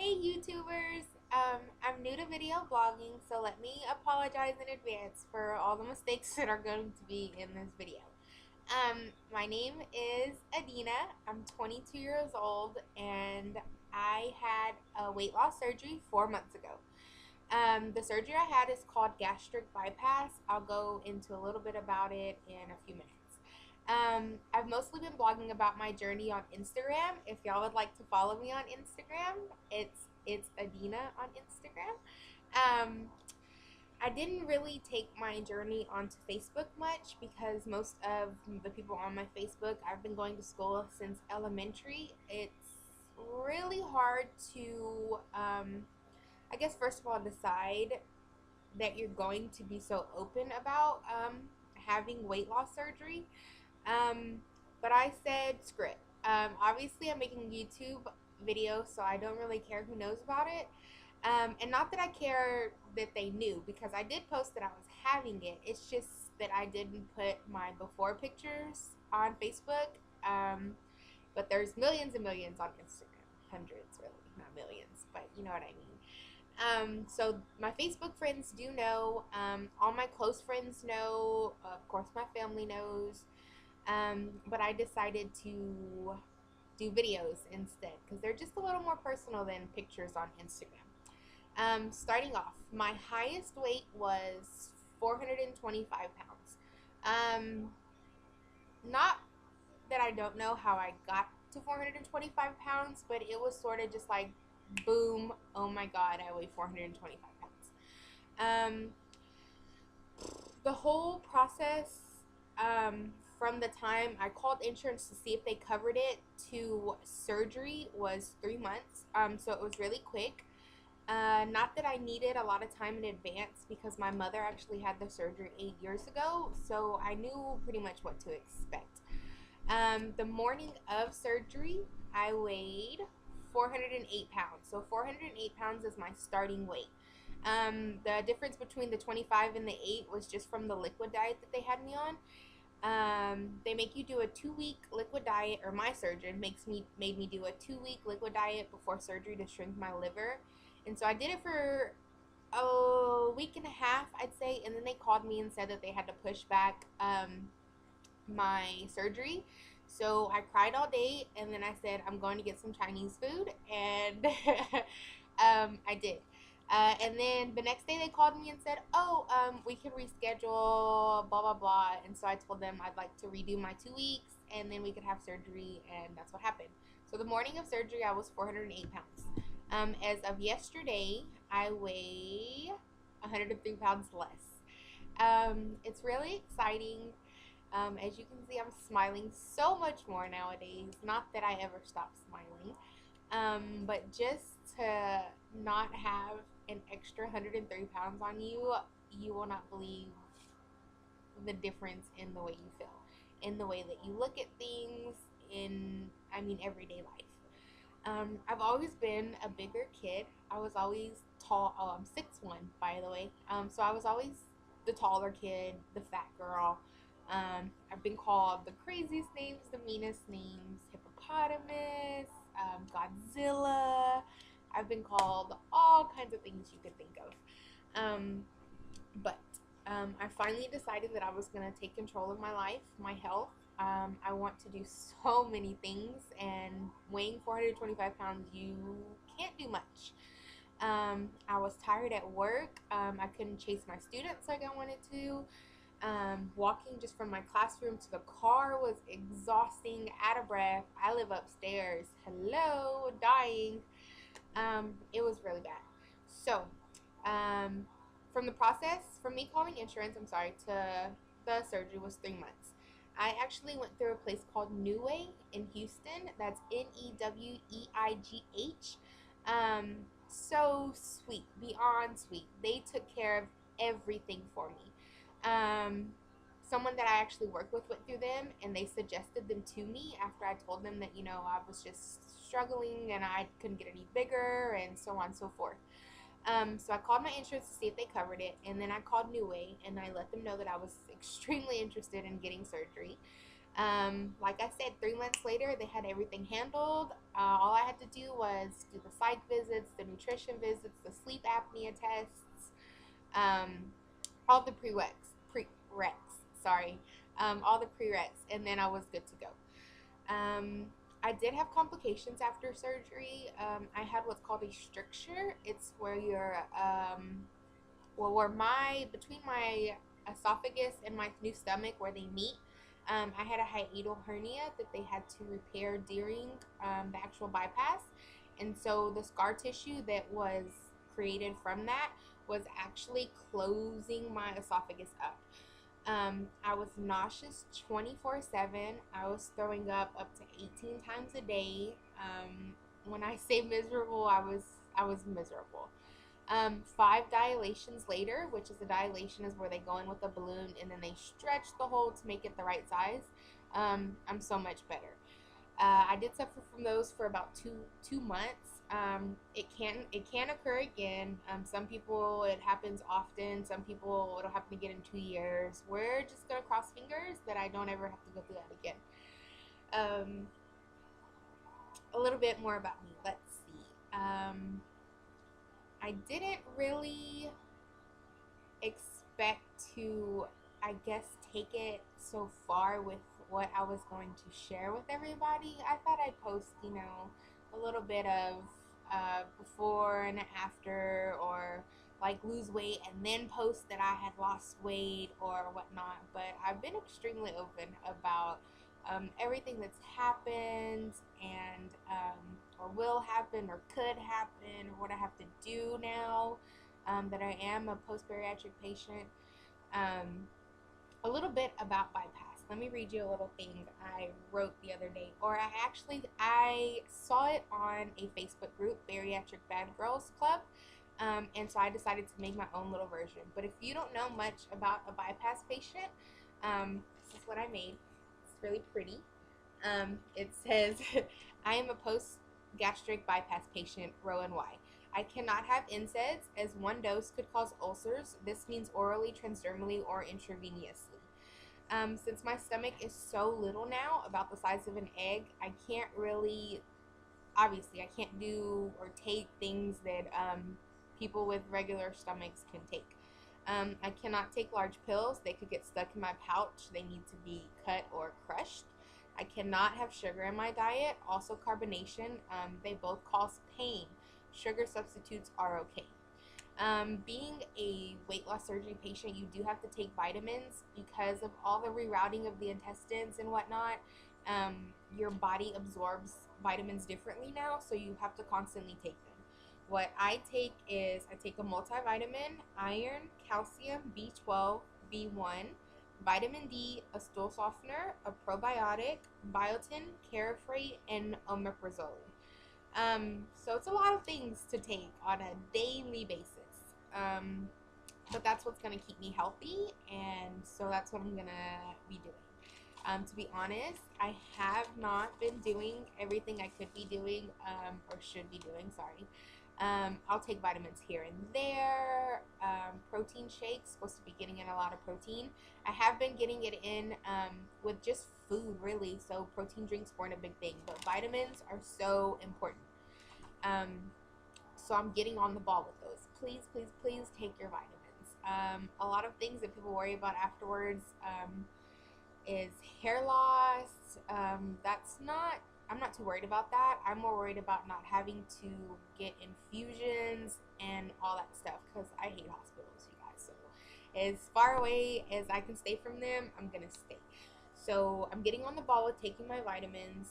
Hey YouTubers, I'm new to video blogging, so let me apologize in advance for all the mistakes that are going to be in this video. My name is Adina, I'm 22 years old, and I had a weight loss surgery 4 months ago. The surgery I had is called gastric bypass. I'll go into a little bit about it in a few minutes. I've mostly been blogging about my journey on Instagram. If y'all would like to follow me on Instagram, it's Adina on Instagram. Um, I didn't really take my journey onto Facebook much because most of the people on my Facebook, I've been going to school since elementary. It's really hard to, I guess, first of all, decide that you're going to be so open about having weight loss surgery. Um, but I said, screw it. Obviously, I'm making a YouTube video, so I don't really care who knows about it. And not that I care that they knew, because I did post that I was having it. It's just that I didn't put my before pictures on Facebook. But there's millions and millions on Instagram. Hundreds, really, not millions, but you know what I mean. So my Facebook friends do know. All my close friends know. Of course, my family knows. But I decided to do videos instead because they're just a little more personal than pictures on Instagram. Starting off, my highest weight was 425 pounds. Not that I don't know how I got to 425 pounds, but it was sort of just like, boom, oh my god, I weigh 425 pounds. The whole process, from the time I called insurance to see if they covered it to surgery was 3 months. So it was really quick. Not that I needed a lot of time in advance because my mother actually had the surgery 8 years ago, so I knew pretty much what to expect. The morning of surgery, I weighed 408 pounds. So 408 pounds is my starting weight. The difference between the 25 and the 8 was just from the liquid diet that they had me on. They make you do a 2-week liquid diet, or my surgeon made me do a 2-week liquid diet before surgery to shrink my liver. And so I did it for a week and a half, I'd say, and then they called me and said that they had to push back my surgery. So I cried all day, and then I said I'm going to get some Chinese food, and I did. And then the next day they called me and said, oh, we can reschedule, blah, blah, blah. And so I told them I'd like to redo my 2 weeks, and then we could have surgery, and that's what happened. So the morning of surgery, I was 408 pounds. As of yesterday, I weigh 103 pounds less. It's really exciting. As you can see, I'm smiling so much more nowadays. Not that I ever stop smiling, but just to not have an extra 103 pounds on you, you will not believe the difference in the way you feel, in the way that you look at things, in, I mean, everyday life. I've always been a bigger kid. I was always tall. Oh, I'm 6'1", by the way. So I was always the taller kid, the fat girl. I've been called the craziest names, the meanest names, hippopotamus, Godzilla. I've been called all kinds of things you could think of. But I finally decided that I was going to take control of my life, my health. I want to do so many things, and weighing 425 pounds, you can't do much. I was tired at work. I couldn't chase my students like I wanted to. Walking just from my classroom to the car was exhausting, out of breath. I live upstairs. Hello, dying. It was really bad. So, from the process, from me calling insurance, to the surgery was 3 months. I actually went through a place called Neweigh in Houston. That's Neweigh. So sweet, beyond sweet. They took care of everything for me. Someone that I actually work with went through them, and they suggested them to me after I told them that, I was just struggling and I couldn't get any bigger, and so on and so forth. So I called my insurance to see if they covered it, and then I called Neweigh and I let them know that I was extremely interested in getting surgery. Like I said, 3 months later, they had everything handled. All I had to do was as do the psych visits, the nutrition visits, the sleep apnea tests, all the all the prereqs, and then I was good to go. I did have complications after surgery. I had what's called a stricture. It's where where between my esophagus and my new stomach where they meet. I had a hiatal hernia that they had to repair during the actual bypass, and so the scar tissue that was created from that was actually closing my esophagus up. I was nauseous 24/7. I was throwing up to 18 times a day. When I say miserable, I was miserable. 5 dilations later, which is a dilation is where they go in with a balloon and then they stretch the hole to make it the right size. I'm so much better. I did suffer from those for about two months. It can occur again. Some people it happens often. Some people it'll happen again in 2 years. We're just gonna cross fingers that I don't ever have to go through that again. A little bit more about me. Let's see. I didn't really expect to, I guess, take it so far with what I was going to share with everybody. I thought I'd post, a little bit of before and after, or like lose weight and then post that I had lost weight or whatnot. But I've been extremely open about everything that's happened and or will happen or could happen or what I have to do now that I am a post-bariatric patient. A little bit about bypass. Let me read you a little thing I wrote the other day, or I saw it on a Facebook group, Bariatric Bad Girls Club, and so I decided to make my own little version. But if you don't know much about a bypass patient, this is what I made. It's really pretty. It says, I am a post-gastric bypass patient, row and Y. I cannot have NSAIDs as one dose could cause ulcers. This means orally, transdermally, or intravenously. Since my stomach is so little now, about the size of an egg, I can't really, obviously, I can't do or take things that people with regular stomachs can take. I cannot take large pills. They could get stuck in my pouch. They need to be cut or crushed. I cannot have sugar in my diet. Also carbonation. They both cause pain. Sugar substitutes are okay. Being a weight loss surgery patient, you do have to take vitamins because of all the rerouting of the intestines and whatnot. Your body absorbs vitamins differently now, so you have to constantly take them. What I take is I take a multivitamin, iron, calcium, B12, B1, vitamin D, a stool softener, a probiotic, biotin, carafrate, and omeprazole. So it's a lot of things to take on a daily basis. But that's what's going to keep me healthy, and so that's what I'm going to be doing. To be honest, I have not been doing everything I could be doing, or should be doing, sorry. I'll take vitamins here and there. Protein shakes, supposed to be getting in a lot of protein. I have been getting it in with just food, really, so protein drinks weren't a big thing, but vitamins are so important. So I'm getting on the ball with those. Please, please, please take your vitamins. A lot of things that people worry about afterwards is hair loss. I'm not too worried about that. I'm more worried about not having to get infusions and all that stuff because I hate hospitals, you guys. So as far away as I can stay from them, I'm going to stay. So I'm getting on the ball with taking my vitamins.